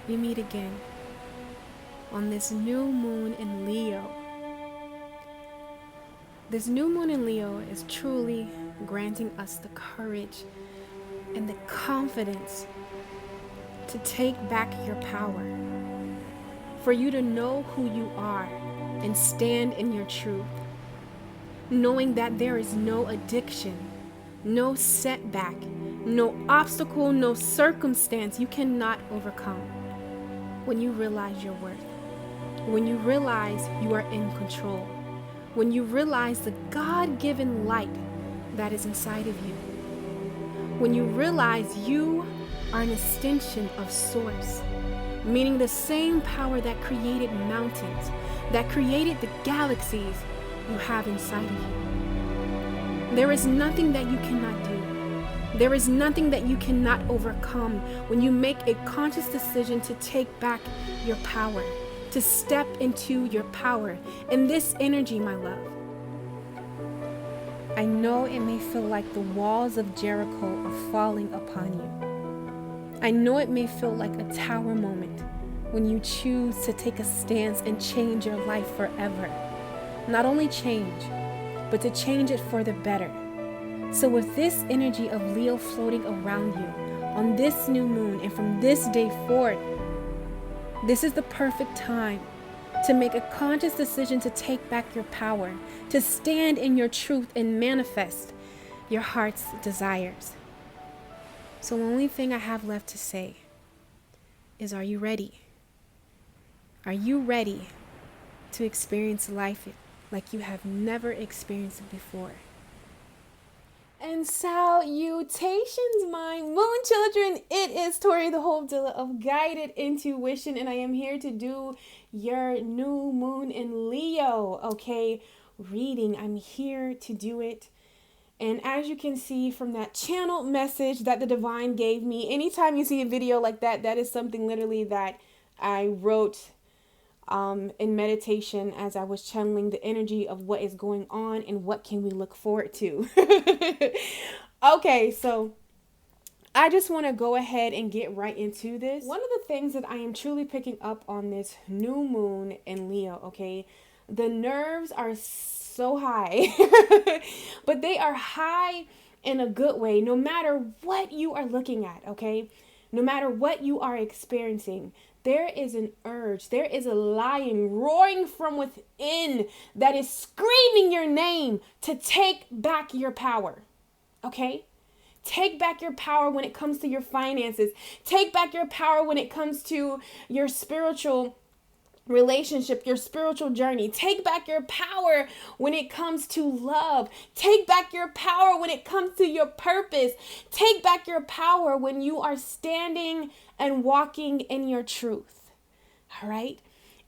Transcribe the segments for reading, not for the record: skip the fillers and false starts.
we meet again on this new moon in Leo. This new moon in Leo is truly granting us the courage and the confidence to take back your power, for you to know who you are and stand in your truth, knowing that there is no addiction, no setback, no obstacle, no circumstance you cannot overcome when you realize your worth, when you realize you are in control, when you realize the God-given light that is inside of you, when you realize you are an extension of Source, meaning the same power that created mountains, that created the galaxies you have inside of you. There is nothing that you cannot do. There is nothing that you cannot overcome when you make a conscious decision to take back your power, to step into your power. And this energy, my love, I know it may feel like the walls of Jericho are falling upon you. I know it may feel like a tower moment when you choose to take a stance and change your life forever. Not only change, but to change it for the better. So with this energy of Leo floating around you on this new moon and from this day forward, this is the perfect time to make a conscious decision to take back your power, to stand in your truth and manifest your heart's desires. So the only thing I have left to say is, are you ready? Are you ready to experience life like you have never experienced it before? And salutations, my moon children. It is Tori, the Hope Dealer of Guided Intuition, and I am here to do your new moon in Leo, okay, reading. I'm here to do it. And as you can see from that channel message that the divine gave me, anytime you see a video like that, that is something literally that I wrote in meditation as I was channeling the energy of what is going on and what can we look forward to. Okay, so I just want to go ahead and get right into this. One of the things that I am truly picking up on this new moon in Leo, okay, the nerves are so high, but they are high in a good way, no matter what you are looking at, okay? No matter what you are experiencing, there is an urge, there is a lion roaring from within that is screaming your name to take back your power, okay? Take back your power when it comes to your finances. Take back your power when it comes to your spiritual relationship, your spiritual journey. Take back your power when it comes to love. Take back your power when it comes to your purpose. Take back your power when you are standing and walking in your truth. All right?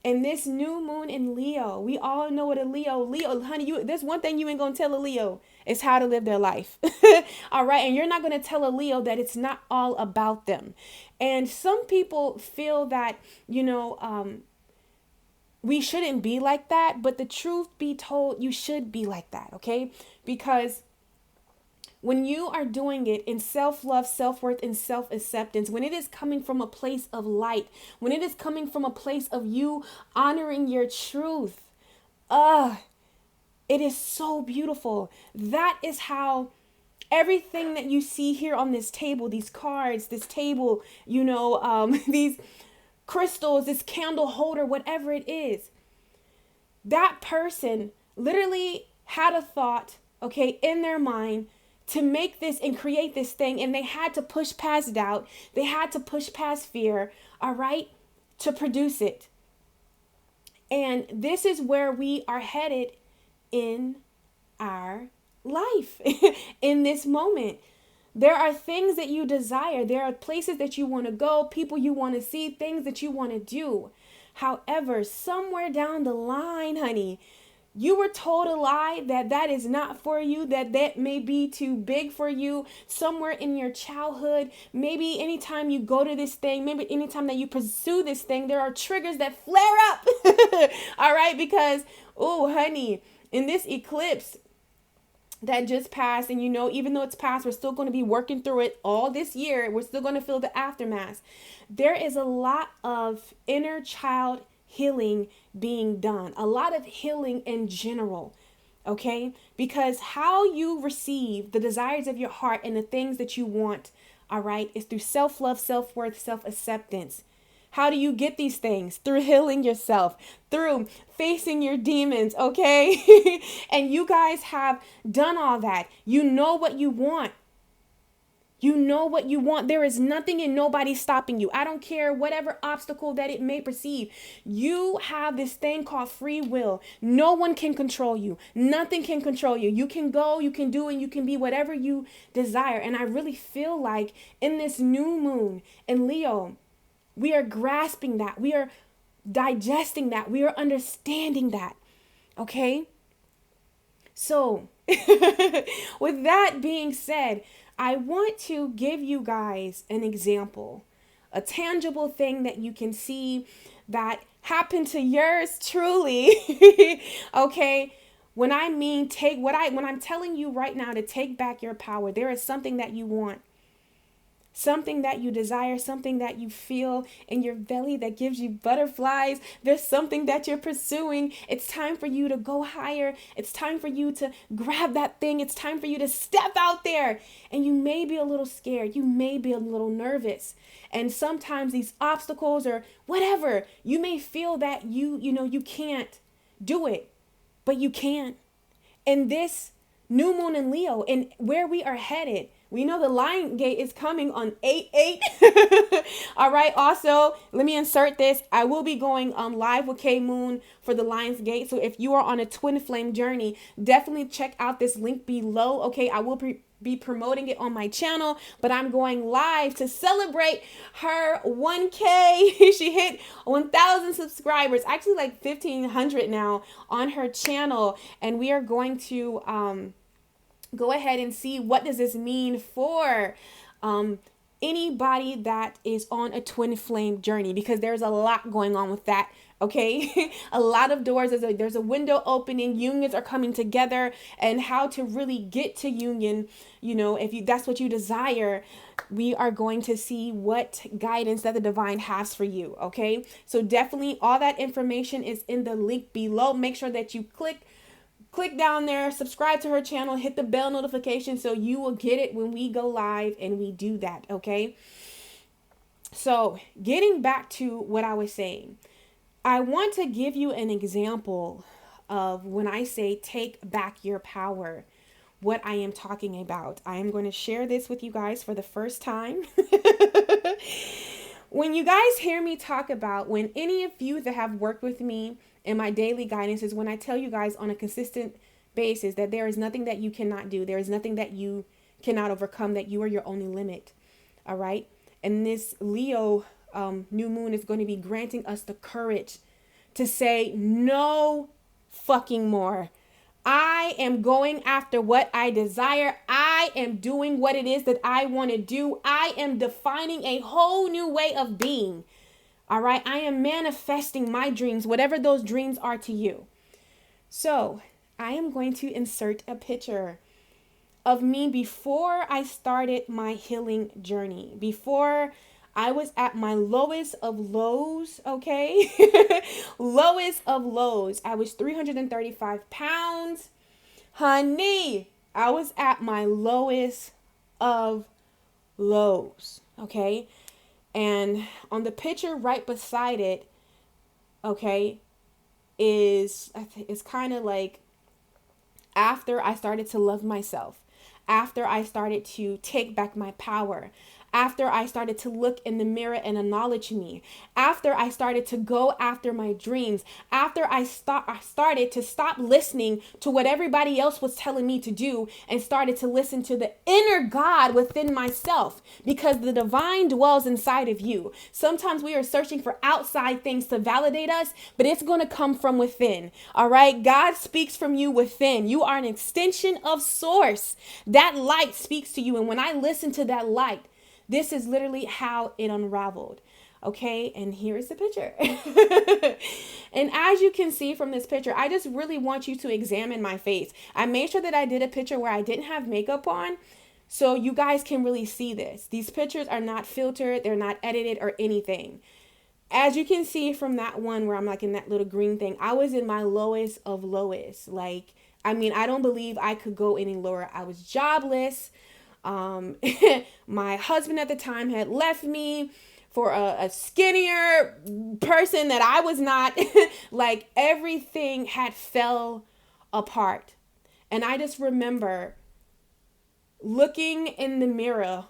And this new moon in Leo, we all know what a Leo, honey, there's one thing you ain't gonna tell a Leo, is how to live their life. All right? And you're not gonna tell a Leo that it's not all about them. And some people feel that, we shouldn't be like that, but the truth be told, you should be like that, okay? Because when you are doing it in self-love, self-worth, and self-acceptance, when it is coming from a place of light, when it is coming from a place of you honoring your truth, it is so beautiful. That is how everything that you see here on this table, these cards, this table, these crystals, this candle holder, whatever it is, that person literally had a thought, okay, in their mind to make this and create this thing, and they had to push past doubt, they had to push past fear, all right, to produce it. And this is where we are headed in our life in this moment. There are things that you desire. There are places that you want to go, people you want to see, things that you want to do. However, somewhere down the line, honey, you were told a lie that is not for you, that may be too big for you. Somewhere in your childhood, maybe anytime you go to this thing, maybe anytime that you pursue this thing, there are triggers that flare up. All right, because, oh, honey, in this eclipse, that just passed. And even though it's past, we're still going to be working through it all this year. We're still going to feel the aftermath. There is a lot of inner child healing being done, a lot of healing in general. Okay, because how you receive the desires of your heart and the things that you want, all right, is through self-love, self-worth, self-acceptance. How do you get these things? Through healing yourself, through facing your demons, okay? And you guys have done all that. You know what you want. You know what you want. There is nothing and nobody stopping you. I don't care whatever obstacle that it may perceive. You have this thing called free will. No one can control you. Nothing can control you. You can go, you can do, and you can be whatever you desire. And I really feel like in this new moon in Leo, we are grasping that. We are digesting that. We are understanding that. Okay? So, with that being said, I want to give you guys an example, a tangible thing that you can see that happened to yours truly. Okay? When I mean when I'm telling you right now to take back your power, there is something that you want. Something that you desire, something that you feel in your belly that gives you butterflies. There's something that you're pursuing. It's time for you to go higher. It's time for you to grab that thing. It's time for you to step out there. And you may be a little scared. You may be a little nervous. And sometimes these obstacles or whatever, you may feel that you can't do it, but you can. And this new moon in Leo and where we are headed, we know the Lion Gate is coming on 8/8. All right. Also, let me insert this. I will be going live with K Moon for the Lion's Gate. So if you are on a twin flame journey, definitely check out this link below. Okay. I will be promoting it on my channel, but I'm going live to celebrate her 1K. She hit 1,000 subscribers, actually like 1,500 now on her channel. And we are going to, go ahead and see what does this mean for anybody that is on a twin flame journey, because there's a lot going on with that. Okay, a lot of doors. There's a window opening. Unions are coming together, and how to really get to union. If that's what you desire, we are going to see what guidance that the divine has for you. Okay, so definitely all that information is in the link below. Make sure that you click down there, subscribe to her channel, hit the bell notification so you will get it when we go live and we do that, okay? So, getting back to what I was saying, I want to give you an example of when I say take back your power, what I am talking about. I am going to share this with you guys for the first time. When you guys hear me talk about, when any of you that have worked with me in my daily guidance, is when I tell you guys on a consistent basis that there is nothing that you cannot do. There is nothing that you cannot overcome, that you are your only limit. All right. And this Leo new moon is going to be granting us the courage to say no fucking more. I am going after what I desire. I am doing what it is that I want to do. I am defining a whole new way of being. All right. I am manifesting my dreams, whatever those dreams are to you. So I am going to insert a picture of me before I started my healing journey, before I was at my lowest of lows. Okay. Lowest of lows. I was 335 pounds. Honey, I was at my lowest of lows. Okay. And on the picture right beside it, okay, it's kind of like after I started to love myself, after I started to take back my power, after I started to look in the mirror and acknowledge me, after I started to go after my dreams, after I started to stop listening to what everybody else was telling me to do and started to listen to the inner God within myself, because the divine dwells inside of you. Sometimes we are searching for outside things to validate us, but it's going to come from within. All right. God speaks from you within. You are an extension of source. That light speaks to you. And when I listen to that light, this is literally how it unraveled. Okay, and here is the picture. And as you can see from this picture, I just really want you to examine my face. I made sure that I did a picture where I didn't have makeup on, so you guys can really see this. These pictures are not filtered, they're not edited or anything. As you can see from that one where I'm like in that little green thing, I was in my lowest of lowest. Like, I mean, I don't believe I could go any lower. I was jobless. My husband at the time had left me for a skinnier person that I was not. Like, everything had fell apart. And I just remember looking in the mirror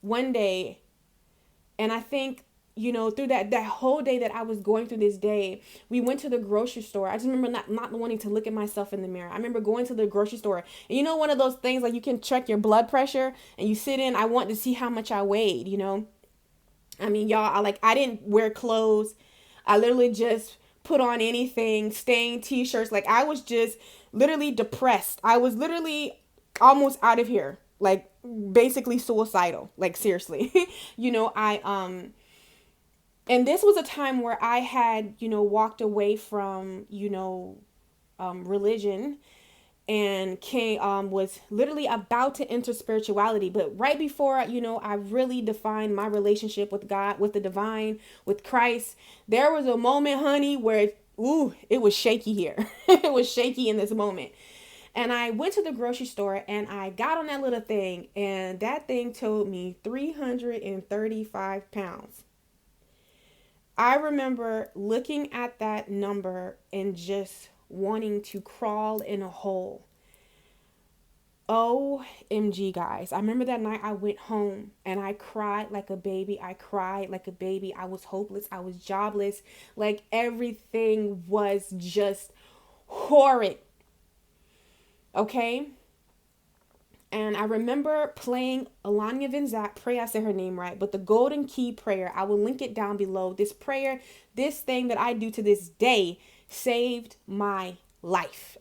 one day, and I think, you know, through that whole day that I was going through this day, we went to the grocery store. I just remember not wanting to look at myself in the mirror. I remember going to the grocery store, and you know, one of those things like you can check your blood pressure, and you sit in. I want to see how much I weighed. You know, I mean, y'all, I didn't wear clothes. I literally just put on anything, stained t-shirts. Like, I was just literally depressed. I was literally almost out of here, like basically suicidal. Like, seriously. You know, and this was a time where I had, you know, walked away from, you know, religion, and was literally about to enter spirituality. But right before, you know, I really defined my relationship with God, with the divine, with Christ, there was a moment, honey, where, it was shaky here. It was shaky in this moment. And I went to the grocery store, and I got on that little thing, and that thing told me 335 pounds. I remember looking at that number and just wanting to crawl in a hole. OMG, guys. I remember that night I went home and I cried like a baby. I cried like a baby. I was hopeless. I was jobless. Like, everything was just horrid. Okay? And I remember playing Alanya Vinzat, pray I said her name right, but the Golden Key prayer. I will link it down below. This prayer, this thing that I do to this day, saved my life.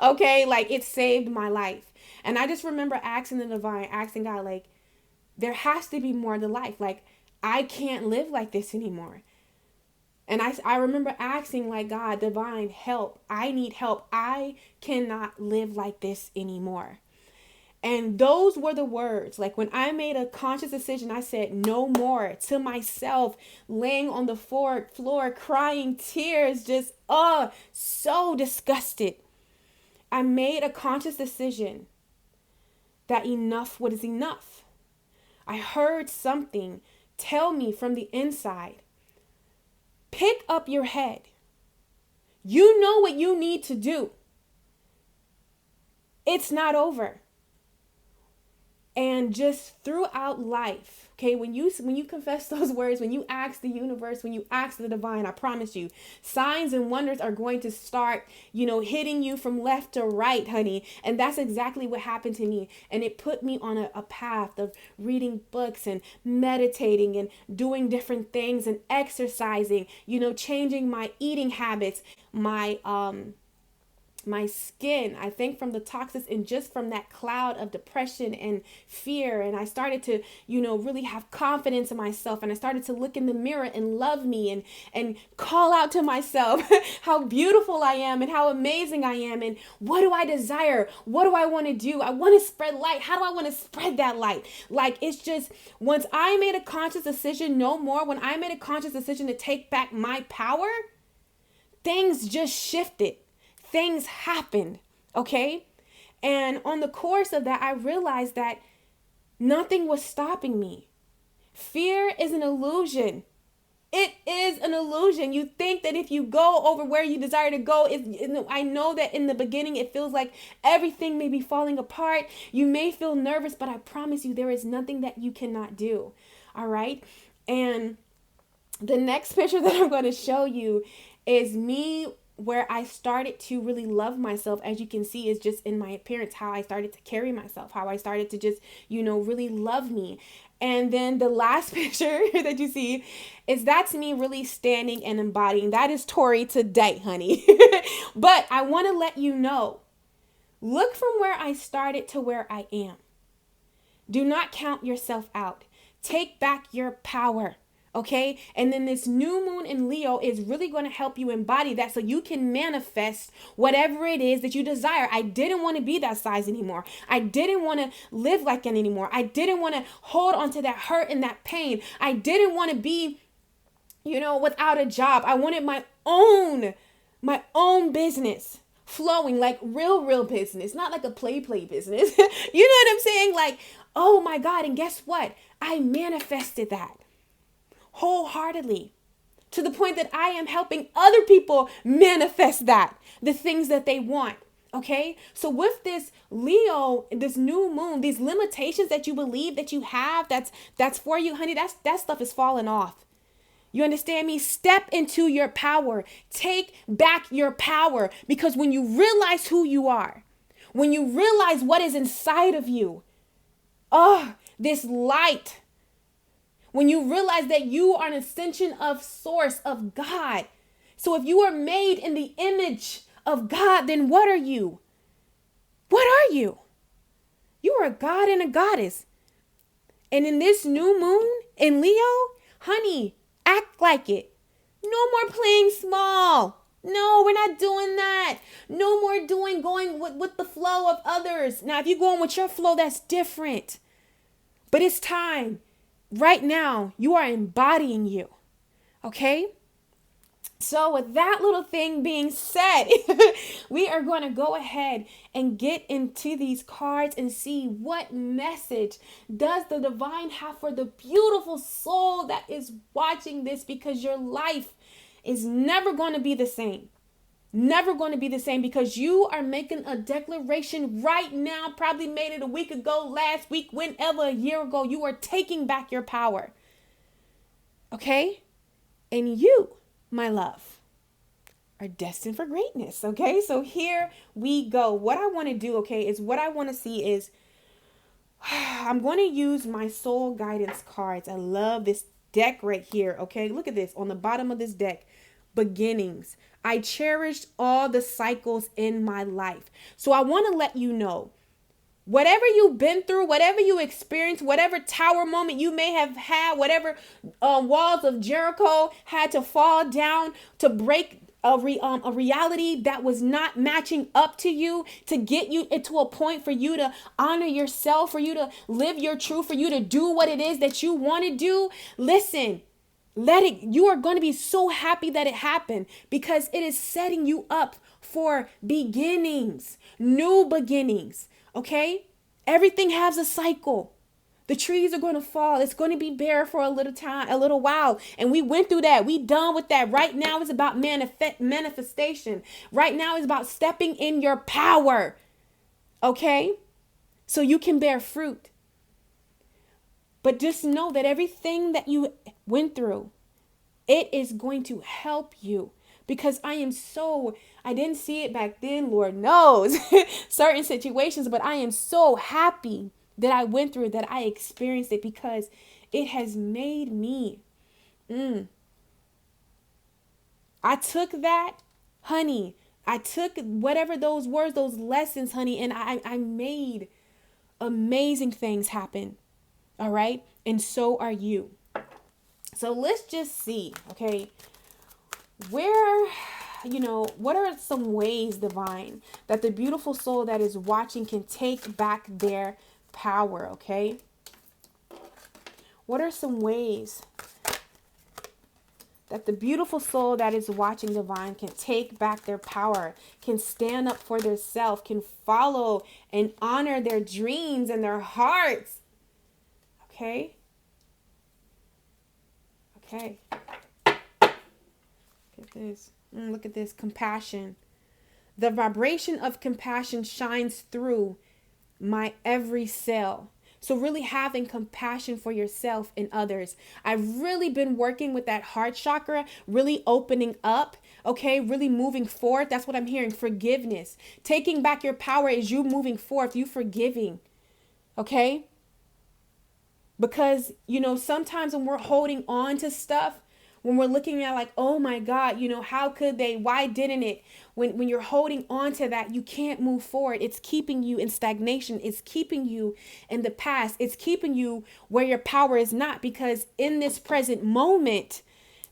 Okay, like, it saved my life. And I just remember asking the divine, asking God, like, there has to be more to life. Like, I can't live like this anymore. And I remember asking, like, God, divine, help. I need help. I cannot live like this anymore. And those were the words. Like, when I made a conscious decision, I said no more to myself, laying on the floor crying tears, just, so disgusted. I made a conscious decision that enough was enough. I heard something tell me from the inside, pick up your head. You know what you need to do. It's not over. And just throughout life, okay, when you confess those words, when you ask the universe, when you ask the divine, I promise you, signs and wonders are going to start, you know, hitting you from left to right, honey. And that's exactly what happened to me. And it put me on a path of reading books and meditating and doing different things and exercising, you know, changing my eating habits, my skin, I think, from the toxins and just from that cloud of depression and fear. And I started to, you know, really have confidence in myself. And I started to look in the mirror and love me and call out to myself how beautiful I am and how amazing I am. And what do I desire? What do I want to do? I want to spread light. How do I want to spread that light? Like, it's just, once I made a conscious decision, no more, when I made a conscious decision to take back my power, things just shifted. Things happened, okay? And on the course of that, I realized that nothing was stopping me. Fear is an illusion. It is an illusion. You think that if you go over where you desire to go, I know that in the beginning it feels like everything may be falling apart. You may feel nervous, but I promise you there is nothing that you cannot do, all right? And the next picture that I'm going to show you is me where I started to really love myself. As you can see, is just in my appearance, how I started to carry myself, how I started to just, you know, really love me. And then the last picture that you see that's me really standing and embodying. That is Tori today, honey. But I want to let you know, look from where I started to where I am. Do not count yourself out. Take back your power. Okay. And then this new moon in Leo is really going to help you embody that so you can manifest whatever it is that you desire. I didn't want to be that size anymore. I didn't want to live like it anymore. I didn't want to hold on to that hurt and that pain. I didn't want to be, without a job. I wanted my own business flowing, like real business, not like a play business. You know what I'm saying? Like, oh my God. And guess what? I manifested that wholeheartedly to the point that I am helping other people manifest that, the things that they want. Okay. So with this Leo, this new moon, these limitations that you believe that you have, that's for you, honey, that stuff is falling off. You understand me? Step into your power. Take back your power, because when you realize who you are, when you realize what is inside of you, this light, when you realize that you are an extension of source of God. So if you are made in the image of God, then what are you? What are you? You are a god and a goddess. And in this new moon in Leo, honey, act like it. No more playing small. No, we're not doing that. No more going with the flow of others. Now, if you're going with your flow, that's different. But it's time. Right now, you are embodying you. Okay? So with that little thing being said, we are going to go ahead and get into these cards and see what message does the divine have for the beautiful soul that is watching this, because your life is never going to be the same. Never going to be the same, because you are making a declaration right now, probably made it a week ago, last week, whenever, a year ago. You are taking back your power. Okay? And you, my love, are destined for greatness. Okay? So here we go. What I want to do, okay, is what I want to see is I'm going to use my soul guidance cards. I love this deck right here. Okay? Look at this on the bottom of this deck. Beginnings. I cherished all the cycles in my life. So I want to let you know, whatever you've been through, whatever you experienced, whatever tower moment you may have had, whatever walls of Jericho had to fall down to break a reality that was not matching up to you, to get you into a point for you to honor yourself, for you to live your truth, for you to do what it is that you want to do. Listen. You are going to be so happy that it happened, because it is setting you up for beginnings, new beginnings. Okay. Everything has a cycle. The trees are going to fall. It's going to be bare for a little while. And we went through that. We done with that. Right now it's about manifestation. Right now it's about stepping in your power. Okay. So you can bear fruit. But just know that everything that you went through, it is going to help you, because I didn't see it back then, Lord knows, certain situations, but I am so happy that I went through it, that I experienced it, because it has made me. I took that, honey. I took whatever those words, those lessons, honey, and I made amazing things happen. All right. And so are you. So let's just see, okay, what are some ways, divine, that the beautiful soul that is watching can take back their power, okay? What are some ways that the beautiful soul that is watching, divine, can take back their power, can stand up for their self, can follow and honor their dreams and their hearts? Okay. Okay. Look at this. Look at this. Compassion. The vibration of compassion shines through my every cell. So really having compassion for yourself and others. I've really been working with that heart chakra, really opening up. Okay. Really moving forward. That's what I'm hearing. Forgiveness. Taking back your power is you moving forth. You forgiving. Okay. Because, sometimes when we're holding on to stuff, when we're looking at like, oh my God, how could they, why didn't it? When you're holding on to that, you can't move forward. It's keeping you in stagnation. It's keeping you in the past. It's keeping you where your power is not, because in this present moment,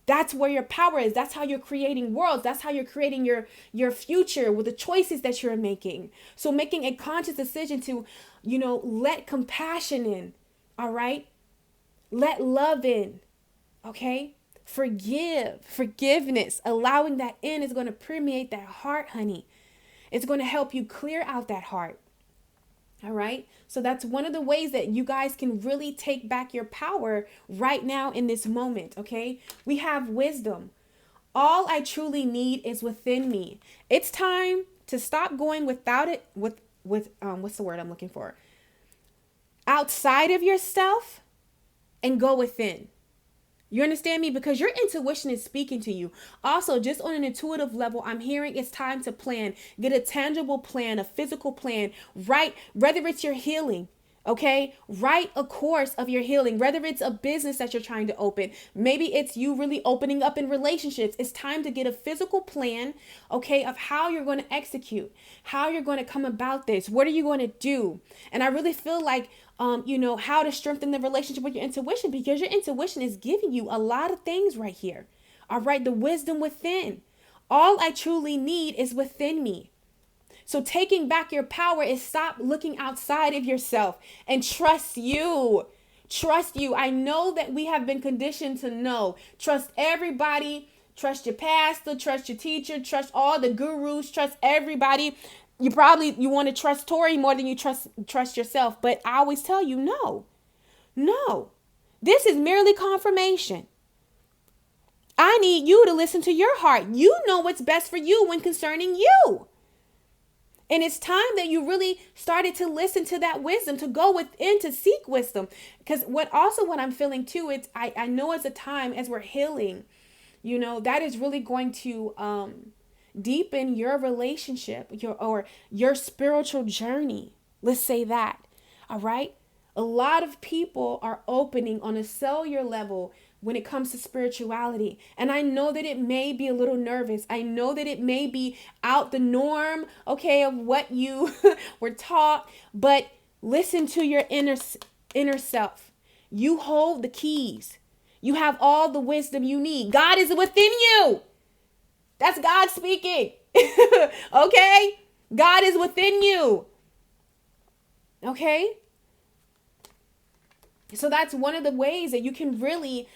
that's where your power is. That's how you're creating worlds. That's how you're creating your future with the choices that you're making. So making a conscious decision to, let compassion in. All right. Let love in. Okay. Forgiveness, allowing that in is going to permeate that heart, honey. It's going to help you clear out that heart. All right. So that's one of the ways that you guys can really take back your power right now in this moment. Okay. We have wisdom. All I truly need is within me. It's time to stop going without it with what's the word I'm looking for? Outside of yourself and go within. You understand me? Because your intuition is speaking to you. Also, just on an intuitive level, I'm hearing it's time to plan. Get a tangible plan, a physical plan, right? Whether it's your healing, okay? Write a course of your healing, whether it's a business that you're trying to open. Maybe it's you really opening up in relationships. It's time to get a physical plan, okay, of how you're going to execute, how you're going to come about this. What are you going to do? And I really feel like how to strengthen the relationship with your intuition, because your intuition is giving you a lot of things right here. All right. The wisdom within. All I truly need is within me. So taking back your power is stop looking outside of yourself and trust you. Trust you. I know that we have been conditioned to know. Trust everybody. Trust your pastor. Trust your teacher. Trust all the gurus. Trust everybody. You want to trust Tori more than you trust yourself. But I always tell you, no. This is merely confirmation. I need you to listen to your heart. You know what's best for you when concerning you. And it's time that you really started to listen to that wisdom, to go within, to seek wisdom. Because what I'm feeling too, I know it's a time as we're healing, that is really going to deepen your relationship, your spiritual journey. Let's say that. All right. A lot of people are opening on a cellular level when it comes to spirituality. And I know that it may be a little nervous. I know that it may be out the norm, okay, of what you were taught, but listen to your inner self. You hold the keys. You have all the wisdom you need. God is within you. That's God speaking. Okay? God is within you. Okay? So that's one of the ways that you can really,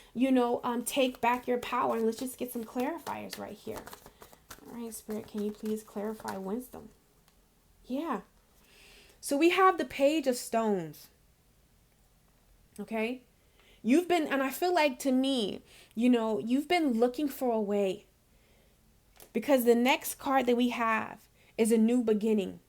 take back your power. And let's just get some clarifiers right here. All right, Spirit, can you please clarify wisdom? Yeah. So we have the Page of Stones. Okay? And I feel like to me, you've been looking for a way. Because the next card that we have is a new beginning.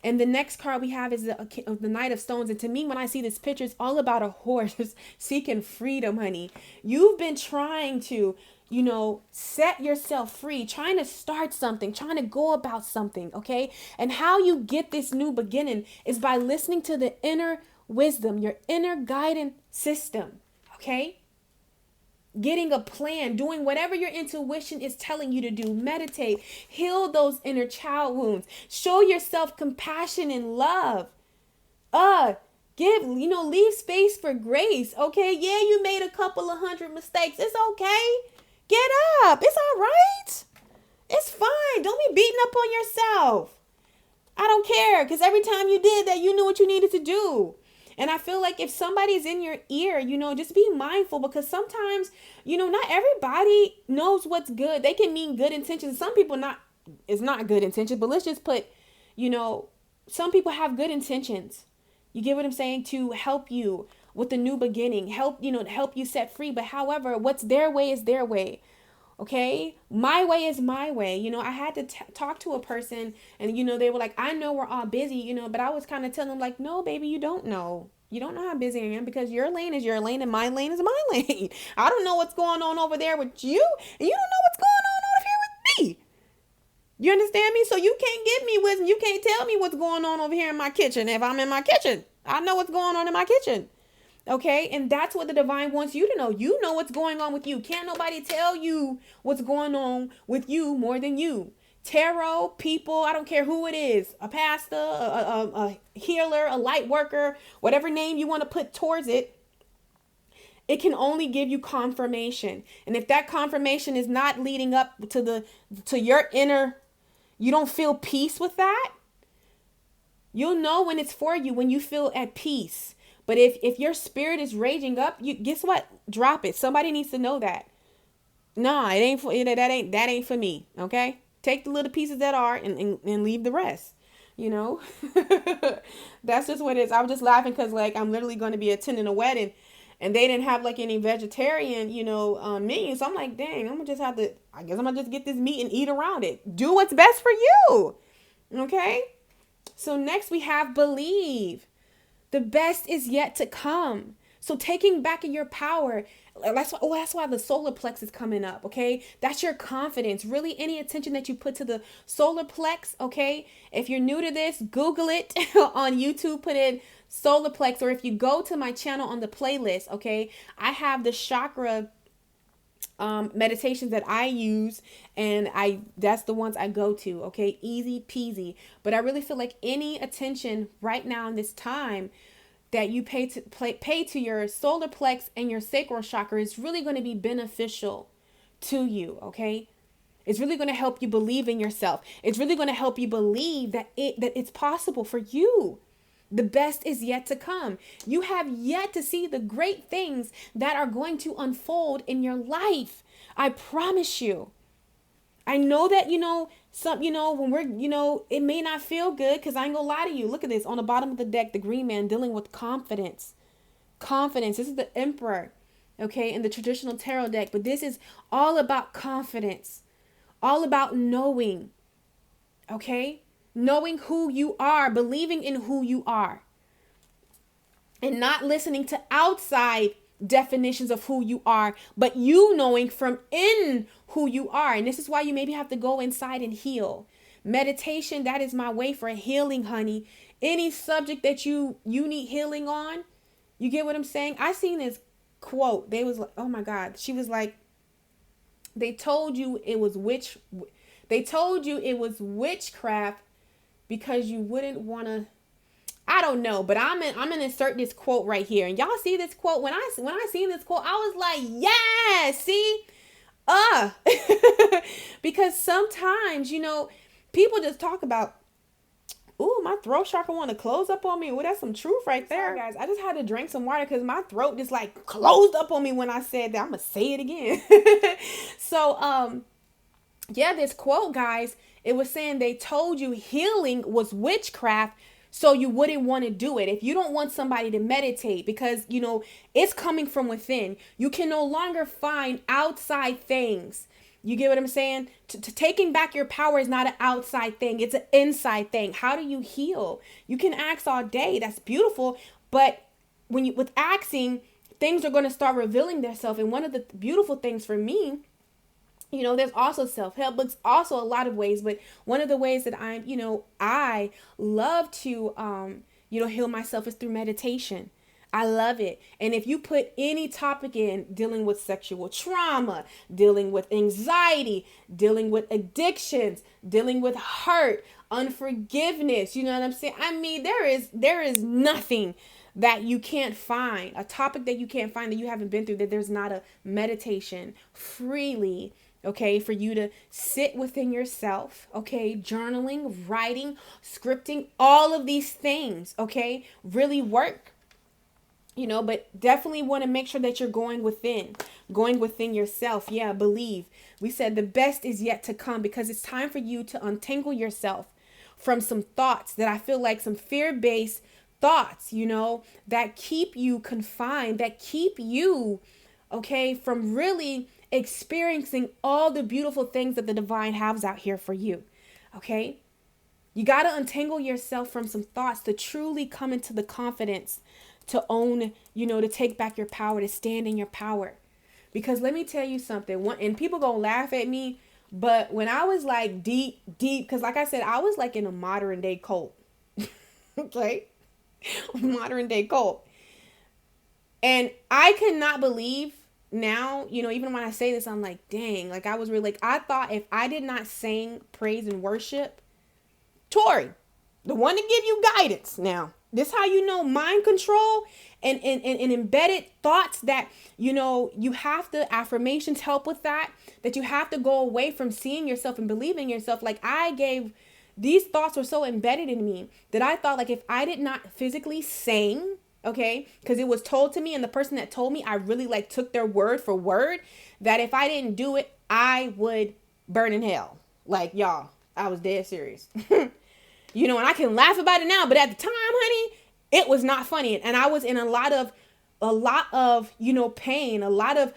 And the next card we have is the Knight of Stones. And to me, when I see this picture, it's all about a horse seeking freedom, honey. You've been trying to, set yourself free, trying to start something, trying to go about something, okay? And how you get this new beginning is by listening to the inner wisdom, your inner guidance system, okay? Getting a plan, doing whatever your intuition is telling you to do. Meditate, heal those inner child wounds. Show yourself compassion and love. Leave space for grace. Okay. Yeah, you made a couple of 100 mistakes. It's okay. Get up. It's all right. It's fine. Don't be beating up on yourself. I don't care. Because every time you did that, you knew what you needed to do. And I feel like if somebody's in your ear, just be mindful, because sometimes, not everybody knows what's good. They can mean good intentions. Some people it's not good intentions, but let's just put, some people have good intentions. You get what I'm saying? To help you with the new beginning, help you set free. But however, what's their way is their way. Okay. My way is my way. I had to talk to a person and, they were like, I know we're all busy, but I was kind of telling them like, no, baby, you don't know. You don't know how busy I am, because your lane is your lane and my lane is my lane. I don't know what's going on over there with you, and you don't know what's going on over here with me. You understand me? So you can't give me wisdom. You can't tell me what's going on over here in my kitchen. If I'm in my kitchen, I know what's going on in my kitchen. Okay. And that's what the divine wants you to know. You know what's going on with you. Can't nobody tell you what's going on with you more than you. Tarot, people, I don't care who it is, a pastor, a healer, a light worker, whatever name you want to put towards it, it can only give you confirmation. And if that confirmation is not leading up to your inner, you don't feel peace with that, you'll know when it's for you, when you feel at peace. But if your spirit is raging up, you guess what? Drop it. Somebody needs to know that. Nah, it ain't for that ain't for me. Okay? Take the little pieces that are and leave the rest. You know? That's just what it is. I was just laughing because like I'm literally going to be attending a wedding and they didn't have like any vegetarian, meat. So I'm like, dang, I guess I'm gonna just get this meat and eat around it. Do what's best for you. Okay? So next we have believe. The best is yet to come. So taking back your power, that's why the solar plex is coming up, okay? That's your confidence. Really, any attention that you put to the solar plex, okay? If you're new to this, Google it on YouTube, put in solar plex, or if you go to my channel on the playlist, okay? I have the chakra meditations that I use, and that's the ones I go to, okay? Easy peasy. But I really feel like any attention right now in this time that you pay to your solar plex and your sacral chakra is really going to be beneficial to you, okay? It's really going to help you believe in yourself. It's really going to help you believe that it's possible for you. The best is yet to come. You have yet to see the great things that are going to unfold in your life. I promise you. I know that, when we're, it may not feel good because I ain't gonna lie to you. Look at this on the bottom of the deck, the green man dealing with confidence. Confidence. This is the emperor, okay, in the traditional tarot deck. But this is all about confidence, all about knowing, okay? Knowing who you are, believing in who you are, and not listening to outside definitions of who you are, but you knowing from in who you are. And this is why you maybe have to go inside and heal. Meditation, that is my way for healing, honey. Any subject that you need healing on, you get what I'm saying? I seen this quote. They was like, oh my God. She was like, they told you it was witchcraft because you wouldn't want to, I don't know, but I'm gonna insert this quote right here. And y'all see this quote? When I seen this quote, I was like, yeah, see? Because sometimes, people just talk about, ooh, my throat chakra want to close up on me. Well, that's some truth right there. Sorry, guys. I just had to drink some water because my throat just like closed up on me when I said that. I'm gonna say it again. So, yeah, this quote, guys, it was saying they told you healing was witchcraft, so you wouldn't want to do it. If you don't want somebody to meditate because, it's coming from within, you can no longer find outside things. You get what I'm saying? To taking back your power is not an outside thing. It's an inside thing. How do you heal? You can ask all day. That's beautiful. But with asking, things are going to start revealing themselves. And one of the beautiful things for me, there's also self-help books, also a lot of ways, but one of the ways that I love to, heal myself is through meditation. I love it. And if you put any topic in dealing with sexual trauma, dealing with anxiety, dealing with addictions, dealing with hurt, unforgiveness, you know what I'm saying? I mean, there is nothing that you can't find, a topic that you can't find that you haven't been through, that there's not a meditation freely, okay, for you to sit within yourself, okay, journaling, writing, scripting, all of these things, okay, really work, but definitely want to make sure that you're going within yourself. Yeah, believe. We said the best is yet to come because it's time for you to untangle yourself from some thoughts that I feel like some fear-based thoughts, that keep you confined, that keep you, okay, from really experiencing all the beautiful things that the divine has out here for you. Okay. You got to untangle yourself from some thoughts to truly come into the confidence to own, to take back your power, to stand in your power. Because let me tell you something, and people gonna laugh at me, but when I was like deep, because like I said, I was like in a modern day cult. Okay. Modern day cult. And I cannot believe now, even when I say this, I'm like, dang, like I was really like, I thought if I did not sing praise and worship, Tori, the one to give you guidance now. This how you know mind control and embedded thoughts that, you have to, affirmations help with that you have to go away from seeing yourself and believing yourself. Like these thoughts were so embedded in me that I thought like if I did not physically sing, okay, because it was told to me and the person that told me, I really like took their word for word, that if I didn't do it, I would burn in hell. Like, y'all, I was dead serious. And I can laugh about it now, but at the time, honey, it was not funny. And I was in a lot of, pain, a lot of,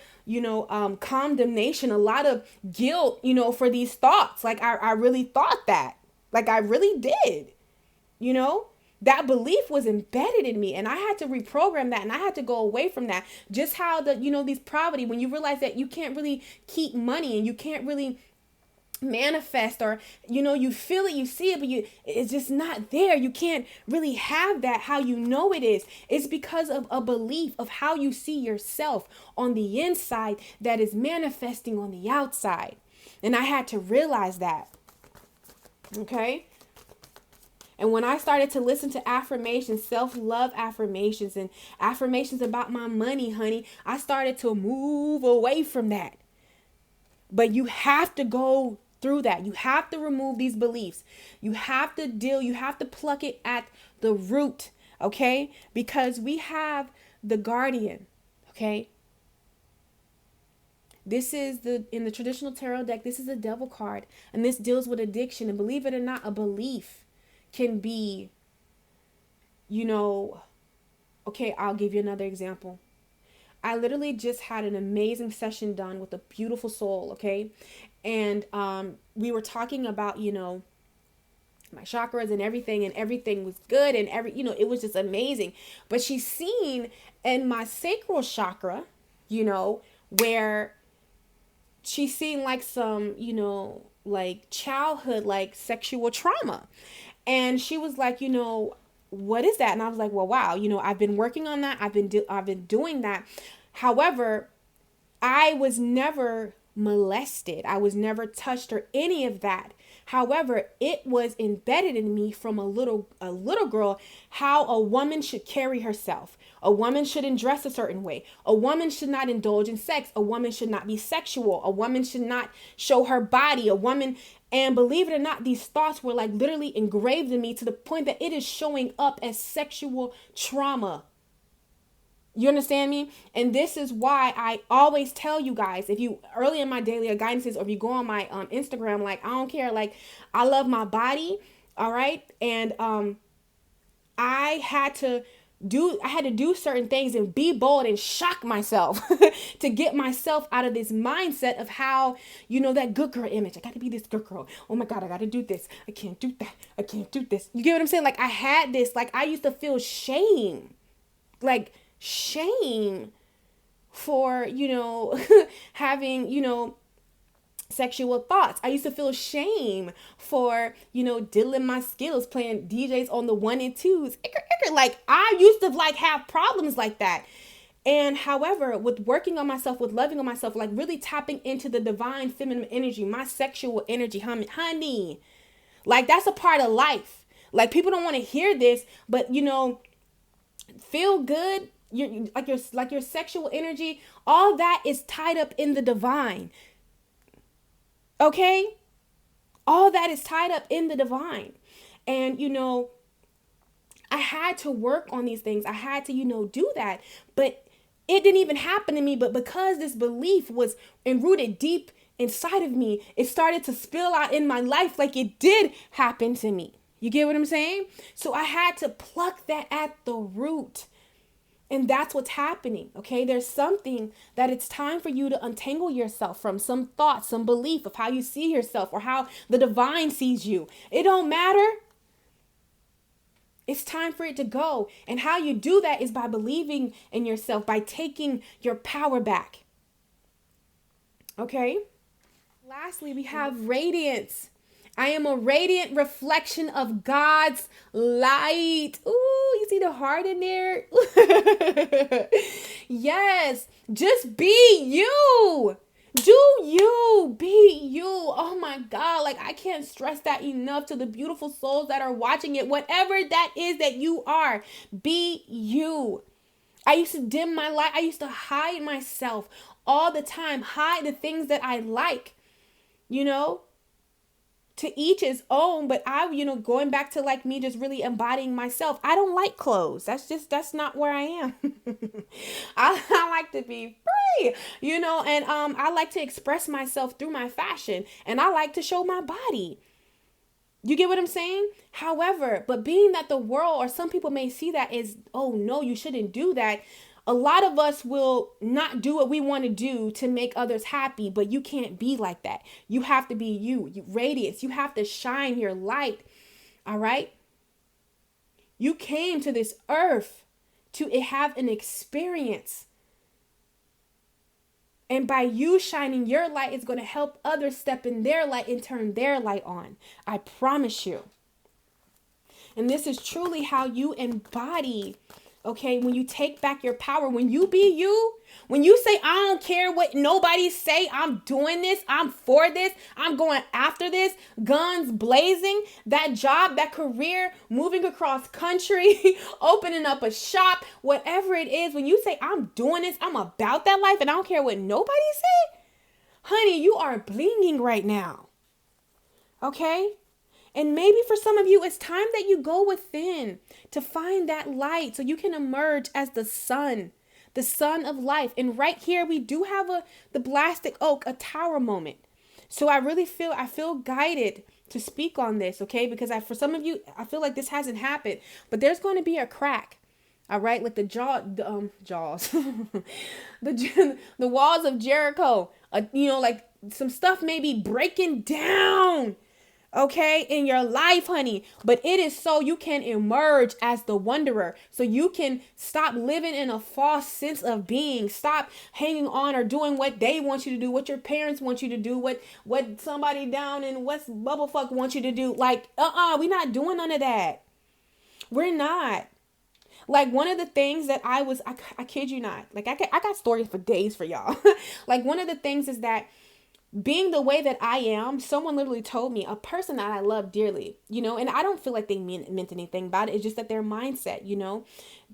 condemnation, a lot of guilt, for these thoughts. Like, I really thought that. Like, I really did, that belief was embedded in me, and I had to reprogram that, and I had to go away from that. Just how these poverty, when you realize that you can't really keep money and you can't really manifest, or you feel it, you see it, but it's just not there. You can't really have that how it is. It's because of a belief of how you see yourself on the inside that is manifesting on the outside. And I had to realize that. Okay? And when I started to listen to affirmations, self-love affirmations, and affirmations about my money, honey, I started to move away from that. But you have to go through that. You have to remove these beliefs. You have to pluck it at the root, okay? Because we have the guardian, okay? This is in the traditional tarot deck, this is the devil card, and this deals with addiction. And believe it or not, a belief can be, okay, I'll give you another example. I literally just had an amazing session done with a beautiful soul, okay? And we were talking about, my chakras and everything was good, and it was just amazing. But she's seen in my sacral chakra, where she's seen like some, like childhood, like sexual trauma. And she was like, what is that? And I was like, well, wow, I've been working on that. I've been doing that. However, I was never molested. I was never touched or any of that. However, it was embedded in me from a little girl, how a woman should carry herself. A woman shouldn't dress a certain way. A woman should not indulge in sex. A woman should not be sexual. A woman should not show her body. And believe it or not, these thoughts were like literally engraved in me to the point that it is showing up as sexual trauma. You understand me? And this is why I always tell you guys, if you early in my daily guidances, or if you go on my Instagram, like, I don't care, like, I love my body. All right. And I had to do certain things and be bold and shock myself to get myself out of this mindset of how, that good girl image. I got to be this good girl. Oh my God, I got to do this. I can't do that. I can't do this. You get what I'm saying? Like, I had this, like, I used to feel shame for, having, sexual thoughts. I used to feel shame for, diddling my skills, playing DJs on the 1 and 2s. Like, I used to have problems like that. And however, with working on myself, with loving on myself, like really tapping into the divine feminine energy, my sexual energy, honey, like that's a part of life. Like, people don't want to hear this, but feel good. Your sexual energy, all that is tied up in the divine. Okay? All that is tied up in the divine. And, I had to work on these things. I had to, do that. But it didn't even happen to me. But because this belief was enrooted deep inside of me, it started to spill out in my life like it did happen to me. You get what I'm saying? So I had to pluck that at the root. And that's what's happening, okay? There's something that it's time for you to untangle yourself from, some thoughts, some belief of how you see yourself or how the divine sees you. It don't matter. It's time for it to go. And how you do that is by believing in yourself, by taking your power back. Okay? Lastly, we have radiance. I am a radiant reflection of God's light. Ooh, you see the heart in there? Yes, just be you. Do you. Be you. Oh my God. Like, I can't stress that enough to the beautiful souls that are watching it. Whatever that is that you are, be you. I used to dim my light. I used to hide myself all the time, hide the things that I like, you know, to each his own. But going back to like me just really embodying myself. I don't like clothes. That's not where I am. I like to be free, and I like to express myself through my fashion, and I like to show my body. You get what I'm saying? However, but being that the world, or some people may see that as, oh no, you shouldn't do that. A lot of us will not do what we want to do to make others happy, but you can't be like that. You have to be you radiance. You have to shine your light. All right. You came to this earth to have an experience. And by you shining your light, it's going to help others step in their light and turn their light on. I promise you. And this is truly how you embody, okay, when you take back your power, when you be you, when you say, I don't care what nobody say, I'm doing this, I'm for this, I'm going after this, guns blazing, that job, that career, moving across country, opening up a shop, whatever it is, when you say, I'm doing this, I'm about that life, and I don't care what nobody say, honey, you are blinging right now. Okay? And maybe for some of you, it's time that you go within to find that light so you can emerge as the sun of life. And right here, we do have the Blastic Oak, a tower moment. So I feel guided to speak on this, okay? Because for some of you, I feel like this hasn't happened, but there's going to be a crack. All right, like the jaws, the walls of Jericho. Like some stuff may be breaking down. Okay, in your life, honey, but it is so you can emerge as the wanderer, so you can stop living in a false sense of being, stop hanging on or doing what they want you to do, what your parents want you to do, what somebody down in West Bubblefuck wants you to do. Like, we're not doing none of that. We're not. Like, one of the things that I kid you not, like I got stories for days for y'all. Like, one of the things is that being the way that I am, someone literally told me, a person that I love dearly, and I don't feel like they meant anything about it. It's just that their mindset,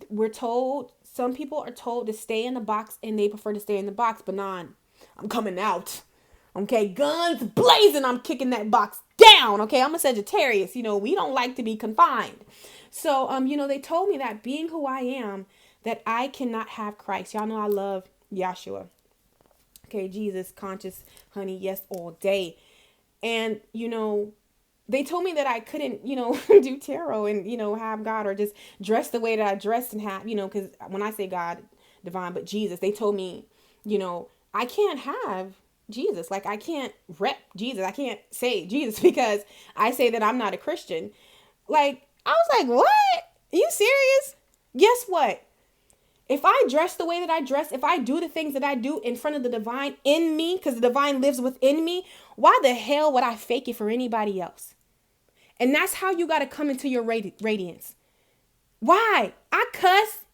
we're told, some people are told to stay in the box and they prefer to stay in the box, but nah, I'm coming out. Okay, guns blazing, I'm kicking that box down. Okay, I'm a Sagittarius, we don't like to be confined. So, they told me that being who I am, that I cannot have Christ. Y'all know I love Yahshua. Okay, Jesus, conscious, honey, yes, all day. And, they told me that I couldn't, do tarot and, have God, or just dress the way that I dressed and have, because when I say God, divine, but Jesus, they told me, I can't have Jesus. Like, I can't rep Jesus. I can't say Jesus because I say that I'm not a Christian. Like, I was like, what? Are you serious? Guess what? If I dress the way that I dress, if I do the things that I do in front of the divine in me, because the divine lives within me, why the hell would I fake it for anybody else? And that's how you got to come into your radiance. Why? I cuss.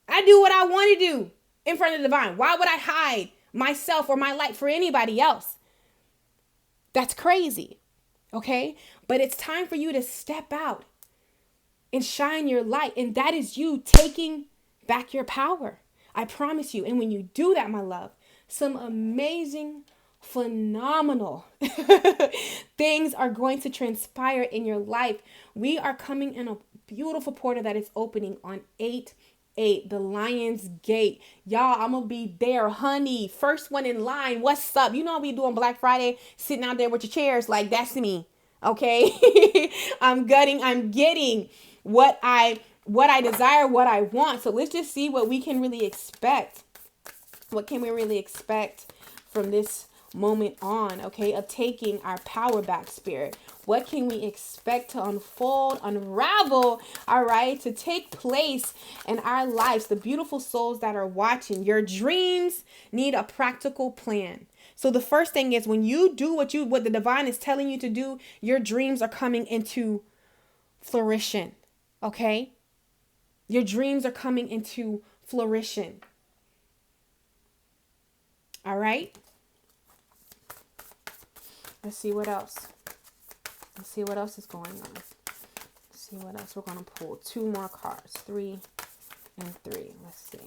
I do what I want to do in front of the divine. Why would I hide myself or my light for anybody else? That's crazy. Okay? But it's time for you to step out and shine your light. And that is you taking back your power. I promise you. And when you do that, my love, some amazing, phenomenal things are going to transpire in your life. We are coming in a beautiful portal that is opening on 8/8, the Lion's Gate. Y'all, I'm gonna be there, honey. First one in line. What's up? You know I'll be doing Black Friday, sitting out there with your chairs. Like, that's me. Okay. I'm getting what I desire, what I want. So let's just see what we can really expect. What can we really expect from this moment on, okay, of taking our power back, spirit? What can we expect to unfold, unravel, all right, to take place in our lives? The beautiful souls that are watching, your dreams need a practical plan. So the first thing is, when you do what the divine is telling you to do, your dreams are coming into flourishing. Okay? Your dreams are coming into flourishing. All right? Let's see what else. Let's see what else is going on. Let's see what else. We're going to pull 2 more cards. 3 and 3. Let's see.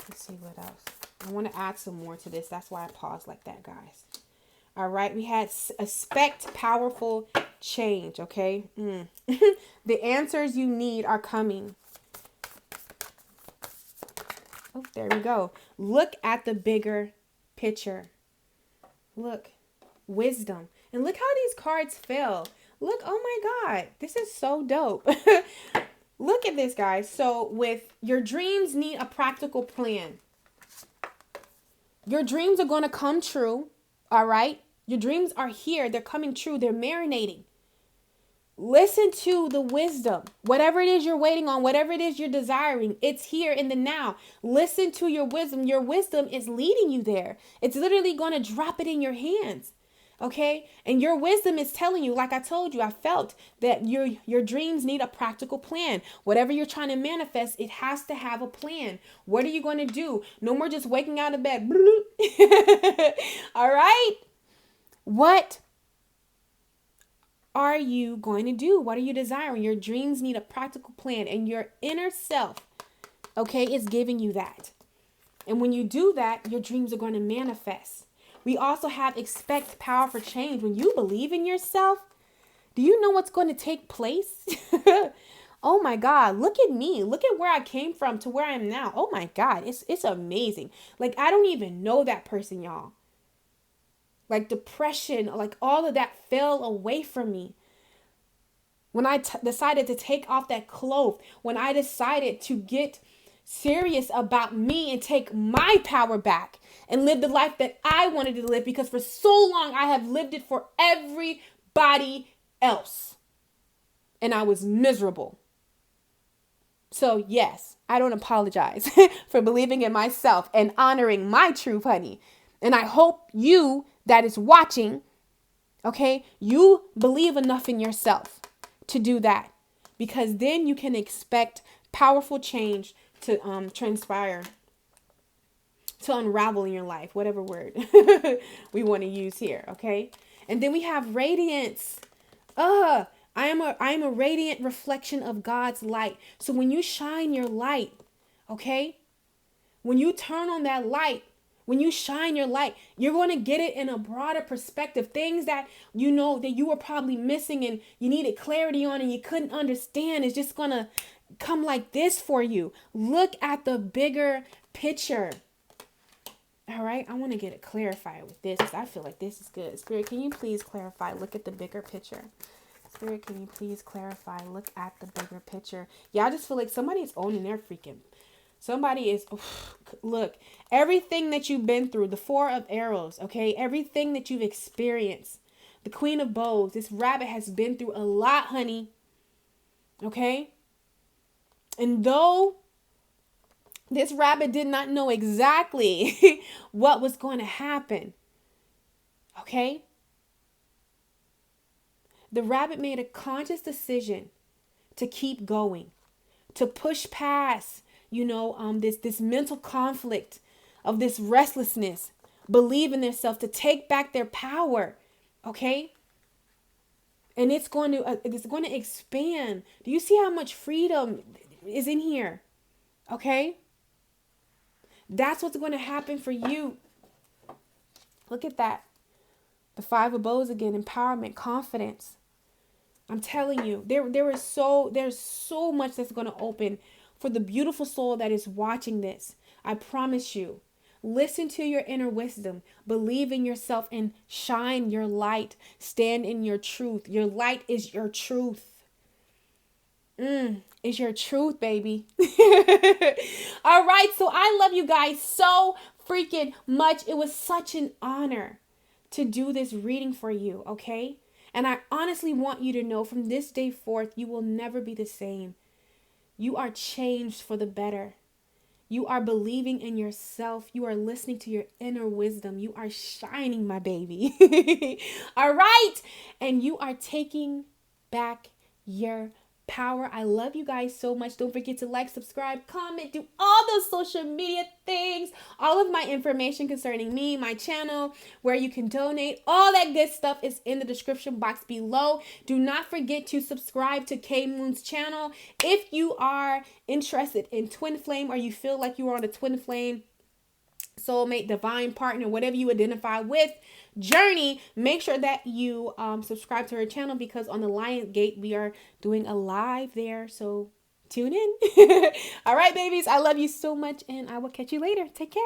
Let's see what else. I want to add some more to this. That's why I paused like that, guys. All right. We had expect powerful change. Okay. The answers you need are coming. Oh, there we go. Look at the bigger picture. Look. Wisdom. And look how these cards fell. Look. Oh my God. This is so dope. Look at this, guys. So with your dreams need a practical plan. Your dreams are going to come true. All right. Your dreams are here. They're coming true. They're marinating. Listen to the wisdom. Whatever it is you're waiting on, whatever it is you're desiring, it's here in the now. Listen to your wisdom. Your wisdom is leading you there. It's literally going to drop it in your hands. Okay? And your wisdom is telling you, like I told you, I felt that your dreams need a practical plan. Whatever you're trying to manifest, it has to have a plan. What are you going to do? No more just waking out of bed. All right? What are you going to do? What are you desiring? Your dreams need a practical plan, and your inner self, okay, is giving you that. And when you do that, your dreams are going to manifest. We also have expect power for change. When you believe in yourself, do you know what's going to take place? Oh my God, look at me. Look at where I came from to where I am now. Oh my God, it's amazing. Like, I don't even know that person, y'all. Like depression, like all of that fell away from me. When I decided to take off that cloth, when I decided to get serious about me and take my power back and live the life that I wanted to live, because for so long I have lived it for everybody else. And I was miserable. So yes, I don't apologize for believing in myself and honoring my truth, honey. And I hope you that is watching, okay, you believe enough in yourself to do that, because then you can expect powerful change to transpire, to unravel in your life, whatever word we want to use here, okay? And then we have radiance. I am a radiant reflection of God's light. So when you shine your light, okay, when you turn on that light, when you shine your light, you're going to get it in a broader perspective. Things that you know that you were probably missing and you needed clarity on and you couldn't understand is just going to come like this for you. Look at the bigger picture. All right, I want to get it clarified with this, because I feel like this is good. Spirit, can you please clarify? Look at the bigger picture. Spirit, can you please clarify? Look at the bigger picture. Yeah, I just feel like somebody's owning their freaking. Somebody is, look, everything that you've been through, the 4 of arrows, okay? Everything that you've experienced, the Queen of Bows, this rabbit has been through a lot, honey, okay? And though this rabbit did not know exactly what was going to happen, okay? The rabbit made a conscious decision to keep going, to push past this mental conflict of this restlessness, believe in themselves, to take back their power, okay? And it's going to expand. Do you see how much freedom is in here? Okay? That's what's going to happen for you. Look at that. The 5 of Bows again, empowerment, confidence. I'm telling you, there's so much that's going to open for the beautiful soul that is watching this. I promise you. Listen to your inner wisdom. Believe in yourself and shine your light. Stand in your truth. Your light is your truth. Is your truth, baby. All right. So I love you guys so freaking much. It was such an honor to do this reading for you. Okay. And I honestly want you to know, from this day forth, you will never be the same. You are changed for the better. You are believing in yourself. You are listening to your inner wisdom. You are shining, my baby. All right. And you are taking back your power. I love you guys so much. Don't forget to like, subscribe, comment, do all those social media things. All of my information concerning me, my channel, where you can donate, all that good stuff is in the description box below. Do not forget to subscribe to K Moon's channel. If you are interested in twin flame, or you feel like you are on a twin flame, soulmate, divine partner, whatever you identify with, journey, make sure that you subscribe to her channel, because on the Lion Gate we are doing a live there, so tune in. All right, babies, I love you so much, and I will catch you later. Take care.